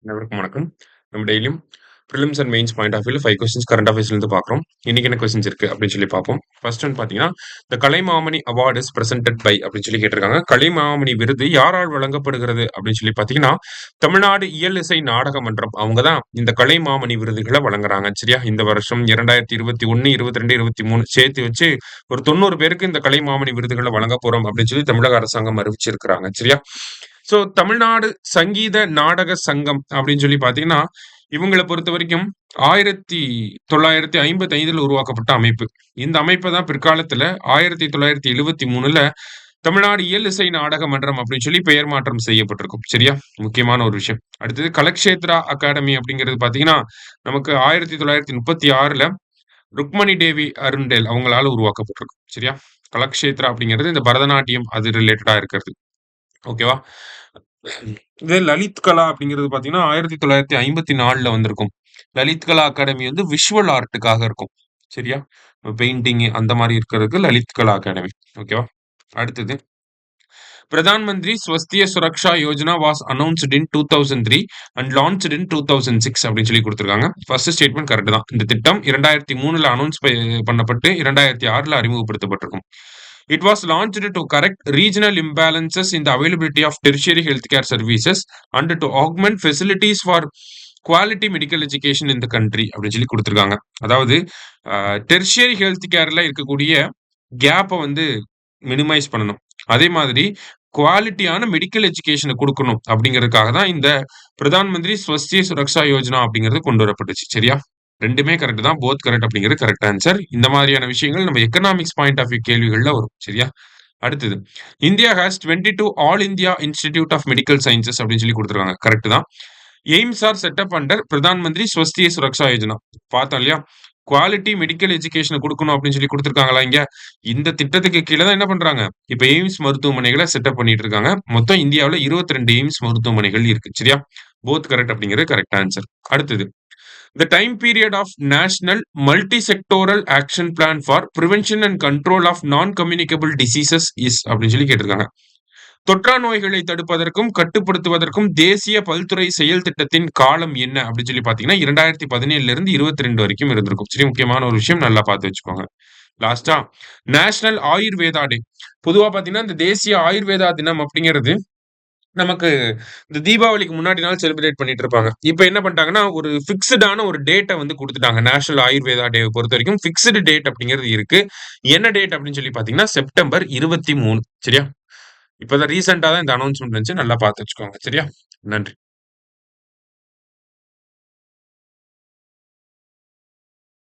அனைவருக்கும் வணக்கம். நம்ம டெய்லியும் prelims and mains point of வியூல 5 கொஸ்டின்ஸ் கரண்ட் அஃபேர்ஸ்ல இருந்து பார்க்குறோம். இன்னைக்கு என்ன கொஸ்டின்ஸ் இருக்கு அப்படின்னு சொல்லி பார்ப்போம். ஃபர்ஸ்ட் ஒன் பார்த்தீங்கன்னா, the Kalaimamani award is presented by அப்படின்னு சொல்லி கேட்டிருக்காங்க. கலைமாமணி விருது யாரால் வழங்கப்படுகிறது அப்படின்னு சொல்லி பார்த்தீங்கன்னா, தமிழ்நாடு இயல் இசை நாடக மன்றம் அவங்க தான் இந்த கலைமாமணி விருதுகளை வழங்குறாங்க. சரியா? இந்த வருஷம் 2021, 22, 23 சேர்த்து வச்சு ஒரு 90 பேருக்கு இந்த கலைமாமணி விருதுகளை வழங்க போறோம் அப்படின்னு சொல்லி தமிழக அரசாங்கம் அறிவிச்சிருக்கிறாங்க. சரியா? சோ தமிழ்நாடு சங்கீத நாடக சங்கம் அப்படின்னு சொல்லி பாத்தீங்கன்னா, இவங்கள பொறுத்தவரைக்கும் 1955ல உருவாக்கப்பட்ட அமைப்பு. இந்த அமைப்ப தான் பிற்காலத்துல 1973ல தமிழ்நாடு இயல் இசை நாடக மன்றம் அப்படின்னு சொல்லி பெயர் மாற்றம் செய்யப்பட்டிருக்கும். சரியா? முக்கியமான ஒரு விஷயம். அடுத்தது கலக்ஷேத்ரா அகாடமி அப்படிங்கிறது பாத்தீங்கன்னா, நமக்கு 1936ல ருக்மணி தேவி அருண்டேல் அவங்களால உருவாக்கப்பட்டிருக்கும். சரியா? கலக்ஷேத்ரா அப்படிங்கிறது இந்த பரதநாட்டியம் அது ரிலேட்டடா இருக்கிறது. ஓகேவா? இதே லலித் கலா அப்படிங்கிறது பாத்தீங்கன்னா 1954ல வந்திருக்கும். லலித் கலா அகாடமி வந்து விஷுவல் ஆர்ட்டுக்காக இருக்கும். சரியா? பெயிண்டிங் அந்த மாதிரி இருக்கிறதுக்கு லலித் கலா அகாடமி. ஓகேவா? அடுத்தது Pradhan Mantri Swasthya Suraksha Yojana was announced in 2003 and launched in 2006 அப்படின்னு சொல்லி கொடுத்திருக்காங்க. ஃபர்ஸ்ட் ஸ்டேட்மெண்ட் கரெக்ட் தான். இந்த திட்டம் 2003ல announce Pannapattu 2006ல அறிமுகப்படுத்தப்பட்டிருக்கும். It was launched to correct regional imbalances in the availability of tertiary healthcare services and to augment facilities for quality medical education in the country அப்படின்னு சொல்லி கொடுத்திருக்காங்க. அதாவது டெர்ஷியரி ஹெல்த் கேர்ல இருக்கக்கூடிய கேப்பை வந்து மினிமைஸ் பண்ணணும். அதே மாதிரி குவாலிட்டியான மெடிக்கல் எஜுகேஷனை கொடுக்கணும் அப்படிங்கிறதுக்காக தான் இந்த பிரதான் மந்திரி ஸ்வஸ்திய சுரக்ஷா யோஜனா அப்படிங்கிறது கொண்டு வரப்பட்டுச்சு. சரியா? ரெண்டுமே கரெக்ட் தான். போத் கரெக்ட் அப்படிங்கிறது கரெக்ட் ஆன்சர். இந்த மாதிரியான விஷயங்கள் நம்ம எக்கனாமிக்ஸ் பாயிண்ட் ஆஃப் வியூ கேள்விகள்ல வரும். சரியா? அடுத்தது India has 22 All India Institute of Medical Sciences அப்படின்னு சொல்லி கொடுத்துருக்காங்க. கரெக்ட் தான். AIIMS are set up under Pradhan Mantri Swasthya Suraksha Yojana. பார்த்தோம் இல்லையா? குவாலிட்டி மெடிக்கல் எஜுகேஷனை கொடுக்கணும் அப்படின்னு சொல்லி கொடுத்துருக்காங்களா இங்க? இந்த திட்டத்துக்கு கீழே தான் என்ன பண்றாங்க? இப்ப எய்ம்ஸ் மருத்துவமனைகளை செட்டப் பண்ணிட்டு இருக்காங்க. மொத்தம் இந்தியாவில் 22 எய்ம்ஸ் மருத்துவமனைகள் இருக்கு. சரியா? போத் கரெக்ட் அப்படிங்கிறது கரெக்ட் ஆன்சர். அடுத்தது The time period of National Multi-Sectoral Action Plan for Prevention and Control of Non-Communicable Diseases is அப்படின்னு சொல்லி கேட்டிருக்காங்க. தொற்றா நோய்களை தடுப்பதற்கும் கட்டுப்படுத்துவதற்கும் தேசிய பல்துறை செயல் திட்டத்தின் காலம் என்ன அப்படின்னு சொல்லி பாத்தீங்கன்னா 2017ல இருந்து 22 வரைக்கும் இருந்திருக்கும். சரி, முக்கியமான ஒரு விஷயம் நல்லா பார்த்து வச்சுக்கோங்க. லாஸ்டா நேஷனல் ஆயுர்வேதா டே. பொதுவா பாத்தீங்கன்னா இந்த தேசிய ஆயுர்வேதா தினம் அப்படிங்கிறது நமக்கு இந்த தீபாவளிக்கு முன்னாடி நாள் செலிப்ரேட் பண்ணிட்டு இருப்பாங்க. இப்ப என்ன பண்ணிட்டாங்கன்னா ஒரு பிக்ஸ்டான ஒரு டேட்டை வந்து கொடுத்துட்டாங்க. நேஷனல் ஆயுர்வேதா டே பொறுத்த வரைக்கும் பிக்ஸ்டு டேட் அப்படிங்கிறது இருக்கு. என்ன டேட் அப்படின்னு சொல்லி பாத்தீங்கன்னா செப்டம்பர் 23. சரியா? இப்பதான் ரீசெண்டா தான் இந்த அனௌன்ஸ்மெண்ட் இருந்துச்சு. நல்லா பார்த்து வச்சுக்கோங்க. சரியா? நன்றி.